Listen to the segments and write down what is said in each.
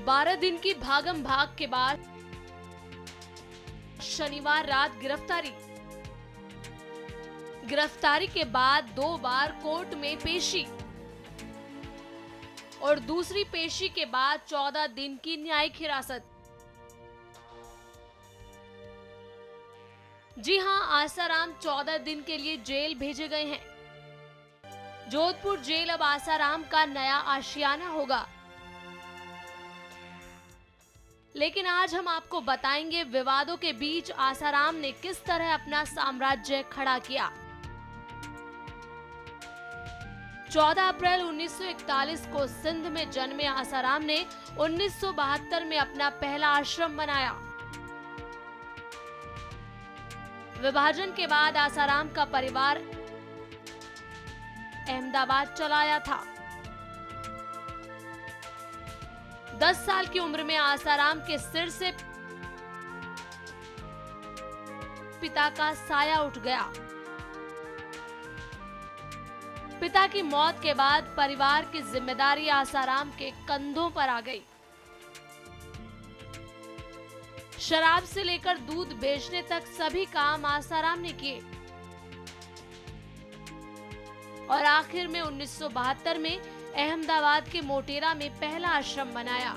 12 दिन की भागम भाग के बाद शनिवार रात गिरफ्तारी के बाद 2 बार कोर्ट में पेशी और दूसरी पेशी के बाद 14 दिन की न्यायिक हिरासत। जी हां, आसाराम 14 दिन के लिए जेल भेजे गए हैं। जोधपुर जेल अब आसाराम का नया आशियाना होगा। लेकिन आज हम आपको बताएंगे विवादों के बीच आसाराम ने किस तरह अपना साम्राज्य खड़ा किया। 14 अप्रैल 1941 को सिंध में जन्मे आसाराम ने 1972 में अपना पहला आश्रम बनाया। विभाजन के बाद आसाराम का परिवार अहमदाबाद चला आया था। 10 साल की उम्र में आसाराम के सिर से पिता का साया उठ गया। पिता की मौत के बाद परिवार की जिम्मेदारी आसाराम के कंधों पर आ गई। शराब से लेकर दूध बेचने तक सभी काम आसाराम ने किए और आखिर में 1972 में अहमदाबाद के मोटेरा में पहला आश्रम बनाया।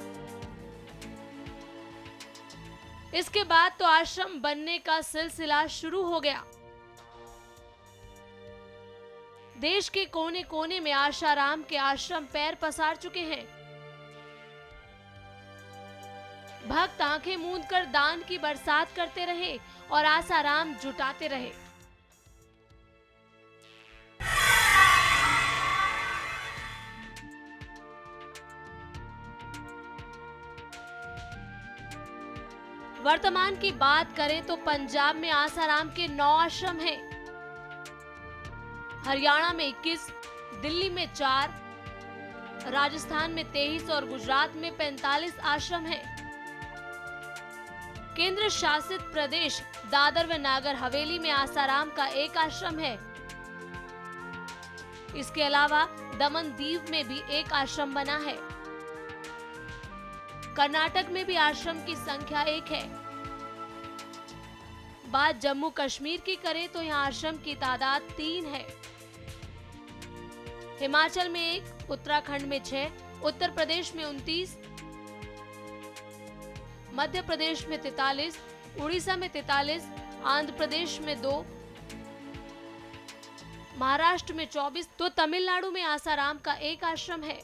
इसके बाद तो आश्रम बनने का सिलसिला शुरू हो गया। देश के कोने कोने में आसाराम के आश्रम पैर पसार चुके हैं। भक्त आंखें मूंद कर दान की बरसात करते रहे और आसाराम जुटाते रहे। वर्तमान की बात करें तो पंजाब में आसाराम के 9 आश्रम हैं, हरियाणा में 21, दिल्ली में 4, राजस्थान में 23 और गुजरात में 45 आश्रम हैं। केंद्र शासित प्रदेश दादर व नागर हवेली में आसाराम का 1 आश्रम है। इसके अलावा दमन दीव में भी 1 आश्रम बना है। कर्नाटक में भी आश्रम की संख्या 1 है। बात जम्मू कश्मीर की करें तो यहाँ आश्रम की तादाद 3 है। हिमाचल में 1, उत्तराखंड में 6, उत्तर प्रदेश में 29, मध्य प्रदेश में 43, उड़ीसा में 43, आंध्र प्रदेश में 2, महाराष्ट्र में 24 तो तमिलनाडु में आसाराम का 1 आश्रम है।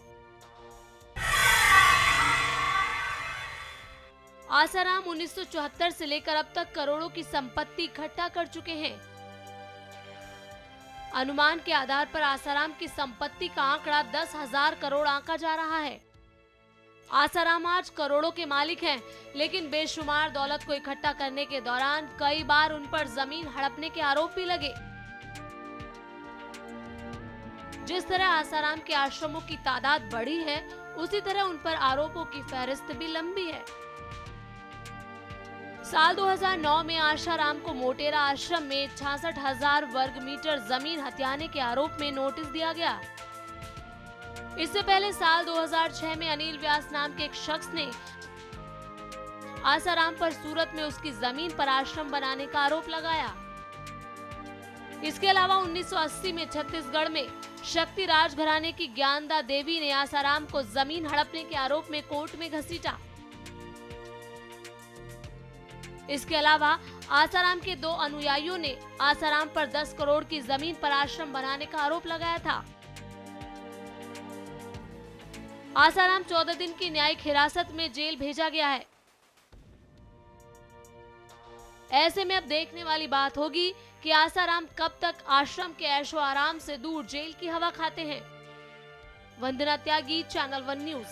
आसाराम 1974 से लेकर अब तक करोड़ों की संपत्ति इकट्ठा कर चुके हैं। अनुमान के आधार पर आसाराम की संपत्ति का आंकड़ा 10,000 करोड़ आंका जा रहा है। आसाराम आज करोड़ों के मालिक हैं, लेकिन बेशुमार दौलत को इकट्ठा करने के दौरान कई बार उन पर जमीन हड़पने के आरोप भी लगे। जिस तरह आसाराम के आश्रमों की तादाद बढ़ी है, उसी तरह उन पर आरोपों की फहरिस्त भी लंबी है। साल 2009 में आसाराम को मोटेरा आश्रम में 66,000 वर्ग मीटर जमीन हथियाने के आरोप में नोटिस दिया गया। इससे पहले साल 2006 में अनिल व्यास नाम के एक शख्स ने आसाराम पर सूरत में उसकी जमीन पर आश्रम बनाने का आरोप लगाया। इसके अलावा 1980 में छत्तीसगढ़ में शक्ति राज घराने की ज्ञानदा देवी ने आसाराम को जमीन हड़पने के आरोप में कोर्ट में घसीटा। इसके अलावा आसाराम के 2 अनुयायियों ने आसाराम पर 10 करोड़ की जमीन पर आश्रम बनाने का आरोप लगाया था। आसाराम 14 दिन की न्यायिक हिरासत में जेल भेजा गया है। ऐसे में अब देखने वाली बात होगी कि आसाराम कब तक आश्रम के ऐशो आराम से दूर जेल की हवा खाते हैं। वंदना त्यागी, चैनल 1 न्यूज।